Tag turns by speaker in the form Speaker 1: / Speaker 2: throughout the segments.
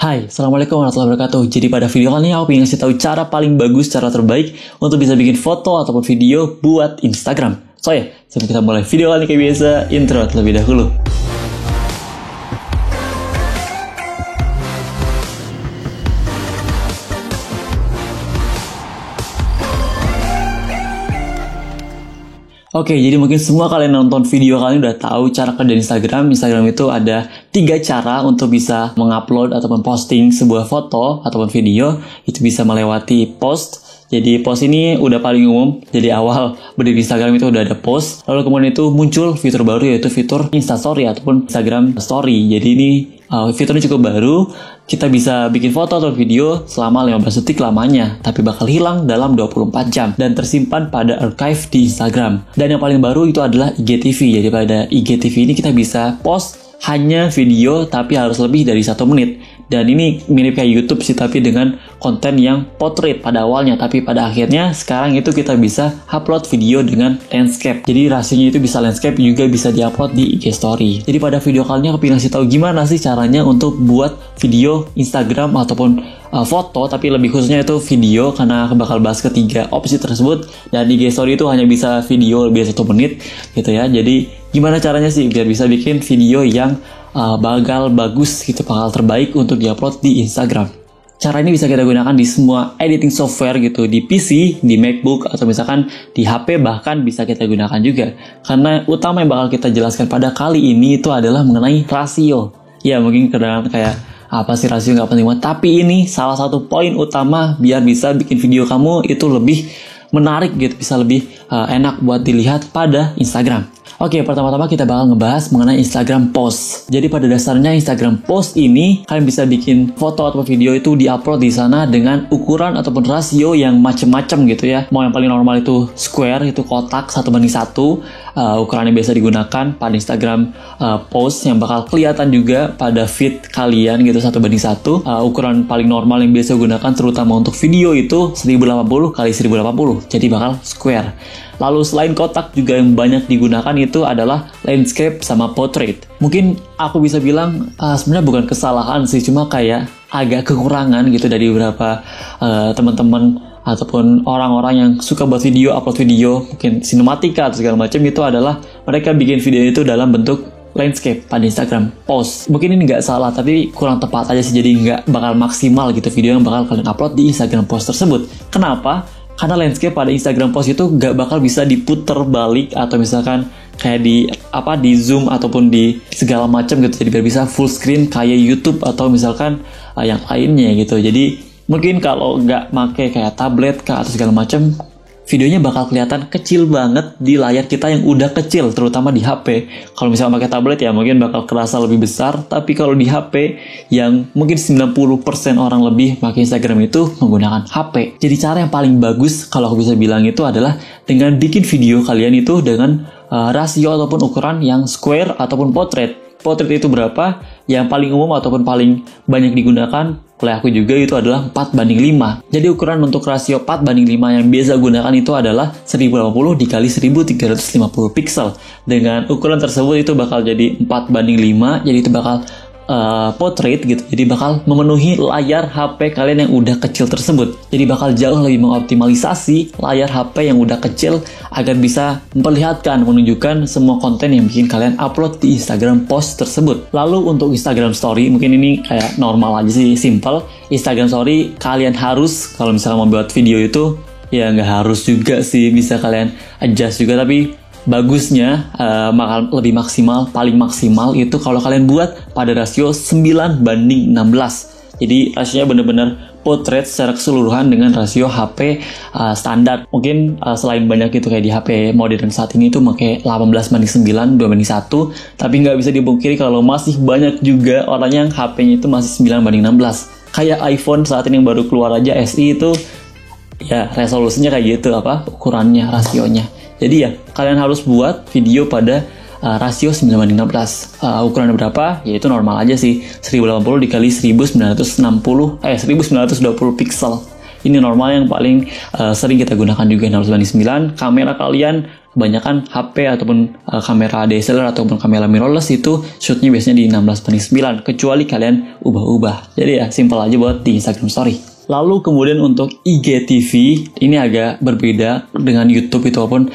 Speaker 1: Hai, Assalamualaikum warahmatullahi wabarakatuh. Jadi pada video kali ini aku ingin ngasih tahu cara paling bagus, cara terbaik untuk bisa bikin foto ataupun video buat Instagram. So ya, sebelum kita mulai video kali ini kayak biasa, intro terlebih dahulu. Oke, jadi mungkin semua kalian nonton video kalian udah tahu cara kerja Instagram. Instagram itu ada 3 cara untuk bisa mengupload ataupun posting sebuah foto ataupun video. Itu bisa melewati post. Jadi post ini udah paling umum. Jadi awal berdiri Instagram itu udah ada post. Lalu kemudian itu muncul fitur baru yaitu fitur Instastory ataupun Instagram Story. Jadi ini fiturnya cukup baru. Kita bisa bikin foto atau video selama 15 detik lamanya, tapi bakal hilang dalam 24 jam dan tersimpan pada archive di Instagram. Dan yang paling baru itu adalah IGTV. Jadi pada IGTV ini kita bisa post hanya video tapi harus lebih dari 1 menit. Dan ini mirip kayak YouTube sih, tapi dengan konten yang portrait pada awalnya, tapi pada akhirnya sekarang itu kita bisa upload video dengan landscape. Jadi rasionya itu bisa landscape juga bisa diupload di IG Story. Jadi pada video kali ini aku pengen kasih tahu gimana sih caranya untuk buat video Instagram ataupun foto, tapi lebih khususnya itu video karena aku bakal bahas ketiga opsi tersebut. Dan IG Story itu hanya bisa video lebih dari 1 menit gitu ya. Jadi gimana caranya sih biar bisa bikin video yang bakal bagus gitu, bakal terbaik untuk diupload di Instagram. Cara ini bisa kita gunakan di semua editing software gitu, di PC, di MacBook, atau misalkan di HP bahkan bisa kita gunakan juga. Karena utama yang bakal kita jelaskan pada kali ini itu adalah mengenai rasio. Ya mungkin kadang kayak apa sih rasio nggak penting banget, tapi ini salah satu poin utama biar bisa bikin video kamu itu lebih menarik gitu, bisa lebih enak buat dilihat pada Instagram. Oke, pertama-tama kita bakal ngebahas mengenai Instagram Post. Jadi pada dasarnya Instagram Post ini kalian bisa bikin foto atau video itu diupload di sana dengan ukuran ataupun rasio yang macem-macem gitu ya. Mau yang paling normal itu square, itu kotak 1:1. Ukuran yang biasa digunakan pada Instagram Post yang bakal kelihatan juga pada feed kalian gitu 1:1. Ukuran paling normal yang biasa digunakan terutama untuk video itu 1080 x 1080. Jadi bakal square. Lalu selain kotak juga yang banyak digunakan itu adalah landscape sama portrait. Mungkin aku bisa bilang sebenarnya bukan kesalahan sih, cuma kayak agak kekurangan gitu dari beberapa teman-teman ataupun orang-orang yang suka buat video, upload video, mungkin sinematika atau segala macam, itu adalah mereka bikin video itu dalam bentuk landscape pada Instagram Post. Mungkin ini nggak salah, tapi kurang tepat aja sih, jadi nggak bakal maksimal gitu video yang bakal kalian upload di Instagram Post tersebut. Kenapa? Karena landscape pada Instagram Post itu nggak bakal bisa diputer balik atau misalkan kayak di zoom ataupun di segala macam gitu. Jadi biar bisa full screen kayak YouTube atau misalkan yang lainnya gitu. Jadi mungkin kalau nggak make kayak tablet atau segala macam, videonya bakal kelihatan kecil banget di layar kita yang udah kecil, terutama di HP. Kalau misalnya pakai tablet ya mungkin bakal kerasa lebih besar, tapi kalau di HP yang mungkin 90% orang lebih pakai Instagram itu menggunakan HP. Jadi cara yang paling bagus kalau aku bisa bilang itu adalah dengan bikin video kalian itu dengan rasio ataupun ukuran yang square ataupun portrait. Portrait itu berapa? Yang paling umum ataupun paling banyak digunakan oleh aku juga itu adalah 4:5. Jadi ukuran untuk rasio 4:5 yang biasa gunakan itu adalah 1080 dikali 1350 pixel. Dengan ukuran tersebut itu bakal jadi 4:5, jadi itu bakal portrait gitu. Jadi bakal memenuhi layar HP kalian yang udah kecil tersebut. Jadi bakal jauh lebih mengoptimalisasi layar HP yang udah kecil agar bisa memperlihatkan, menunjukkan semua konten yang bikin kalian upload di Instagram Post tersebut. Lalu untuk Instagram Story, mungkin ini kayak normal aja sih, simple. Instagram Story kalian harus, kalau misalnya mau buat video itu ya nggak harus juga sih, bisa kalian adjust juga, tapi bagusnya bakal lebih maksimal, paling maksimal itu kalau kalian buat pada rasio 9:16. Jadi rasionya bener-bener portrait secara keseluruhan dengan rasio HP standar. Mungkin selain banyak itu kayak di HP modern saat ini itu pakai 18:9, 2:1, tapi nggak bisa dipungkiri kalau masih banyak juga orang yang HP-nya itu masih 9:16. Kayak iPhone saat ini yang baru keluar aja SE itu ya resolusinya kayak gitu, ukurannya, rasionya. Jadi ya kalian harus buat video pada rasio 9:16. Ukurannya berapa? Ya itu normal aja sih, 1080 dikali 1920 pixel. Ini normal yang paling sering kita gunakan juga, 6:9. Kamera kalian kebanyakan HP ataupun kamera DSLR ataupun kamera mirrorless itu shootnya biasanya di 16:9, kecuali kalian ubah-ubah. Jadi ya simple aja buat di Instagram Story. Lalu kemudian untuk IGTV ini agak berbeda dengan YouTube itu, walaupun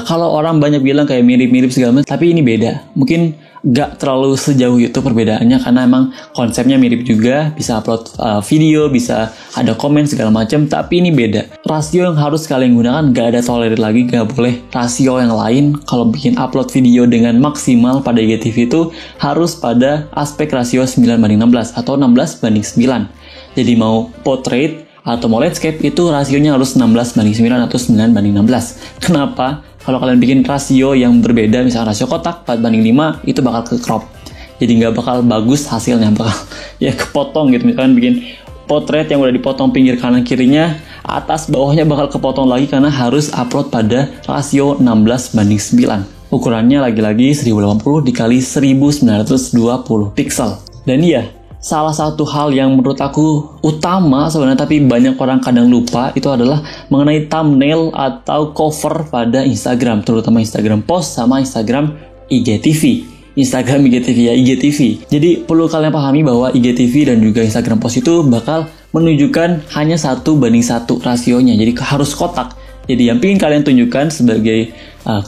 Speaker 1: kalau orang banyak bilang kayak mirip-mirip segala macam, tapi ini beda. Mungkin gak terlalu sejauh itu perbedaannya karena emang konsepnya mirip juga, bisa upload video, bisa ada komen segala macam, tapi ini beda. Rasio yang harus kalian gunakan gak ada tolerir lagi, gak boleh rasio yang lain. Kalau bikin upload video dengan maksimal pada IGTV itu harus pada aspek rasio 9:16 atau 16:9. Jadi mau portrait atau mau landscape itu rasionya harus 16:9 atau 9:16. Kenapa? Kalau kalian bikin rasio yang berbeda, misalnya rasio kotak 4:5, itu bakal ke crop. Jadi nggak bakal bagus hasilnya, bakal ya kepotong gitu. Misalkan bikin potret yang udah dipotong pinggir kanan kirinya, atas bawahnya bakal kepotong lagi karena harus upload pada rasio 16:9. Ukurannya lagi-lagi 1080 dikali 1920 pixel. Dan iya, salah satu hal yang menurut aku utama sebenarnya tapi banyak orang kadang lupa itu adalah mengenai thumbnail atau cover pada Instagram, terutama Instagram post sama Instagram IGTV. Instagram IGTV ya, IGTV. Jadi perlu kalian pahami bahwa IGTV dan juga Instagram post itu bakal menunjukkan hanya 1:1 rasionya. Jadi harus kotak. Jadi yang ingin kalian tunjukkan sebagai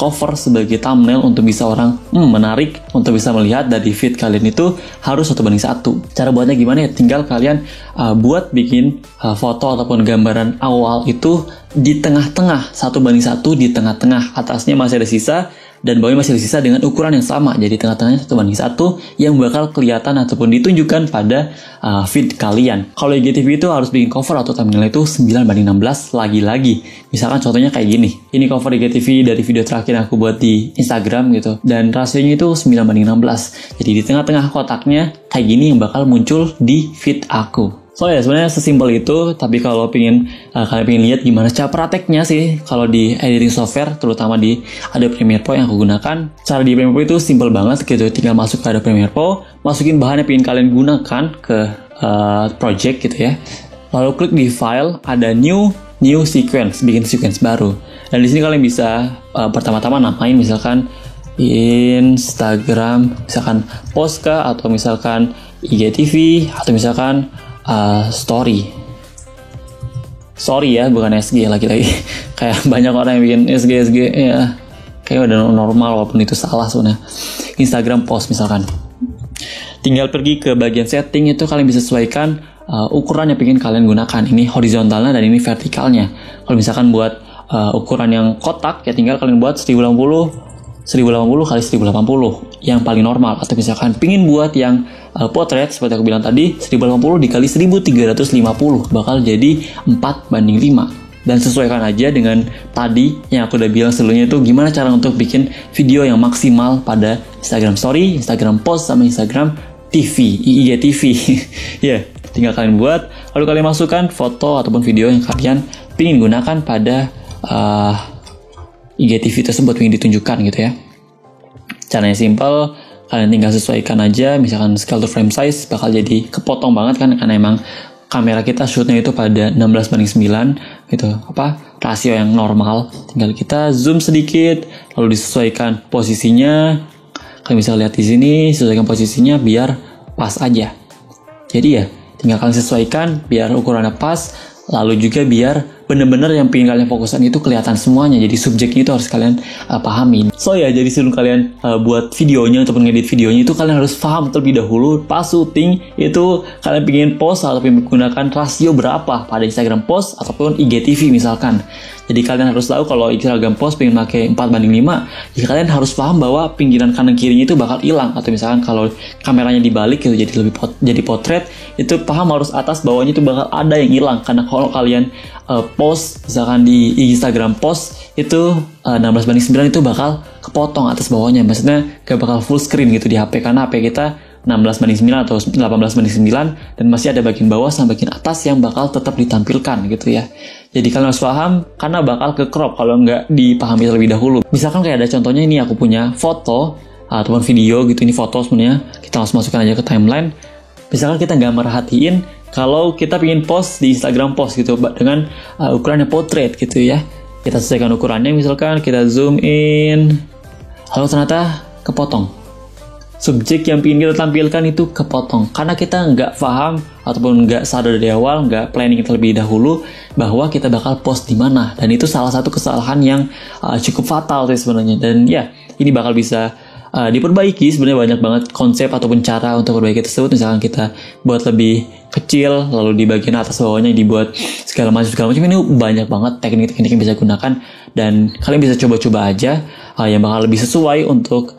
Speaker 1: cover, sebagai thumbnail untuk bisa orang menarik, untuk bisa melihat dari feed kalian itu harus 1:1. Cara buatnya gimana ya? Tinggal kalian buat bikin foto ataupun gambaran awal itu di tengah-tengah, 1:1 di tengah-tengah. Atasnya masih ada sisa dan bawahnya masih ada sisa dengan ukuran yang sama. Jadi tengah-tengahnya 1:1 yang bakal kelihatan ataupun ditunjukkan pada feed kalian. Kalau IGTV itu harus bikin cover atau thumbnail itu 9:16 lagi-lagi. Misalkan contohnya kayak gini. Ini cover IGTV dari video terakhir yang aku buat di Instagram gitu. Dan rasionya itu 9:16. Jadi di tengah-tengah kotaknya kayak gini yang bakal muncul di feed aku. So ya sebenarnya sesimpel itu, tapi kalau kalian pengen lihat gimana cara prakteknya sih kalau di editing software, terutama di Adobe Premiere Pro yang aku gunakan, cara di Premiere Pro itu simple banget gitu. Tinggal masuk ke Adobe Premiere Pro, masukin bahan yang pengen kalian gunakan ke project gitu ya. Lalu klik di file, ada new sequence, bikin sequence baru. Dan di sini kalian bisa pertama-tama namain misalkan Instagram, misalkan post kah, atau misalkan IGTV, atau misalkan story ya, bukan SG lagi-lagi. Kayak banyak orang yang bikin SG ya, kayak udah normal walaupun itu salah sebenarnya. Instagram post misalkan, tinggal pergi ke bagian setting, itu kalian bisa sesuaikan ukuran yang pengen kalian gunakan. Ini horizontalnya dan ini vertikalnya. Kalau misalkan buat ukuran yang kotak ya tinggal kalian buat 1080 kali 1080 yang paling normal, atau misalkan pingin buat yang potret seperti aku bilang tadi 1080 dikali 1350 bakal jadi 4:5. Dan sesuaikan aja dengan tadi yang aku udah bilang sebelumnya itu gimana cara untuk bikin video yang maksimal pada Instagram Story, Instagram Post sama Instagram TV, IGTV. Ya, tinggal kalian buat, lalu kalian masukkan foto ataupun video yang kalian pingin gunakan pada IGTV tersebut ingin ditunjukkan gitu ya. Caranya simple, kalian tinggal sesuaikan aja, misalkan scale to frame size bakal jadi kepotong banget kan, karena emang kamera kita shootnya itu pada 16:9 gitu, rasio yang normal. Tinggal kita zoom sedikit, lalu disesuaikan posisinya. Kalian bisa lihat di sini, sesuaikan posisinya biar pas aja. Jadi ya, tinggal kalian sesuaikan biar ukurannya pas, lalu juga biar bener-bener yang pengen kalian fokuskan itu kelihatan semuanya. Jadi subjeknya itu harus kalian pahami. So ya, jadi sebelum kalian buat videonya ataupun ngedit videonya itu kalian harus paham terlebih dahulu pas syuting itu kalian pengen post atau pengen menggunakan rasio berapa pada Instagram post ataupun IGTV misalkan. Jadi kalian harus tahu kalau Instagram post pengen pakai 4:5, ya kalian harus paham bahwa pinggiran kanan kirinya itu bakal hilang. Atau misalkan kalau kameranya dibalik gitu jadi lebih jadi potret, itu paham harus atas bawahnya itu bakal ada yang hilang. Karena kalau kalian post misalkan di Instagram post itu 16:9 itu bakal kepotong atas bawahnya. Maksudnya gak bakal full screen gitu di HP, karena HP kita 16:9 atau 18:9 dan masih ada bagian bawah sama bagian atas yang bakal tetap ditampilkan gitu ya. Jadi kalian harus paham karena bakal ke crop kalau nggak dipahami terlebih dahulu. Misalkan kayak ada contohnya ini, aku punya foto ataupun video gitu, ini foto sebenarnya, kita langsung masukkan aja ke timeline. Misalkan kita nggak merhatiin kalau kita pengen post di Instagram post gitu dengan ukurannya portrait gitu ya. Kita sesuaikan ukurannya, misalkan kita zoom in, lalu ternyata kepotong. Subjek yang ingin kita tampilkan itu kepotong karena kita nggak paham ataupun nggak sadar dari awal, nggak planning terlebih dahulu bahwa kita bakal post di mana, dan itu salah satu kesalahan yang cukup fatal sih sebenarnya. Dan ya, ini bakal bisa diperbaiki. Sebenarnya banyak banget konsep ataupun cara untuk perbaiki tersebut. Misalkan kita buat lebih kecil, lalu di bagian atas bawahnya dibuat segala macam. Ini banyak banget teknik-teknik yang bisa gunakan, dan kalian bisa coba-coba aja yang bakal lebih sesuai untuk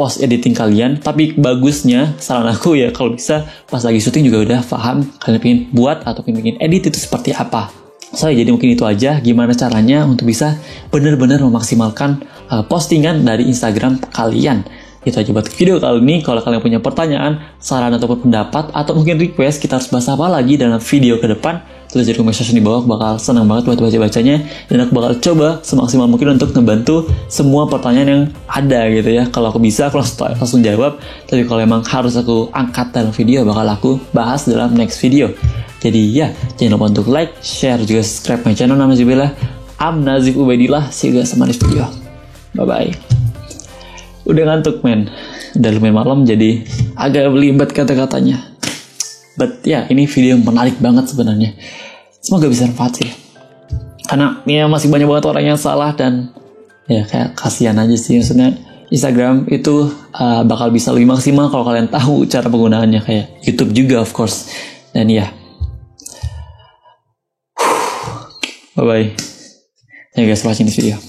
Speaker 1: post editing kalian. Tapi bagusnya, saran aku ya, kalau bisa pas lagi syuting juga udah paham kalian pengen buat atau pengen edit itu seperti apa. Jadi mungkin itu aja gimana caranya untuk bisa benar-benar memaksimalkan postingan dari Instagram kalian. Itu aja buat video kali ini. Kalau kalian punya pertanyaan, saran ataupun pendapat, atau mungkin request kita harus bahas apa lagi dalam video ke depan, tulis di komen section di bawah. Aku bakal senang banget buat baca-bacanya, dan aku bakal coba semaksimal mungkin untuk ngebantu semua pertanyaan yang ada gitu ya. Kalau aku bisa, aku langsung jawab. Tapi kalau emang harus aku angkat dalam video, bakal aku bahas dalam next video. Jadi ya, jangan lupa untuk like, share, juga subscribe my channel. Nama Jubillah, I'm Nazif Ubaidillah. See you guys sama next video. Bye-bye. Udah ngantuk men, udah lumayan malam jadi agak belibet kata-katanya. But ya, ini video yang menarik banget sebenarnya. Semoga bisa bermanfaat sih. Karena ya masih banyak banget orang yang salah, dan ya kayak kasihan aja sih. Maksudnya Instagram itu bakal bisa lebih maksimal kalau kalian tahu cara penggunaannya, kayak YouTube juga of course. Dan ya, bye-bye. Thank you guys for watching this video.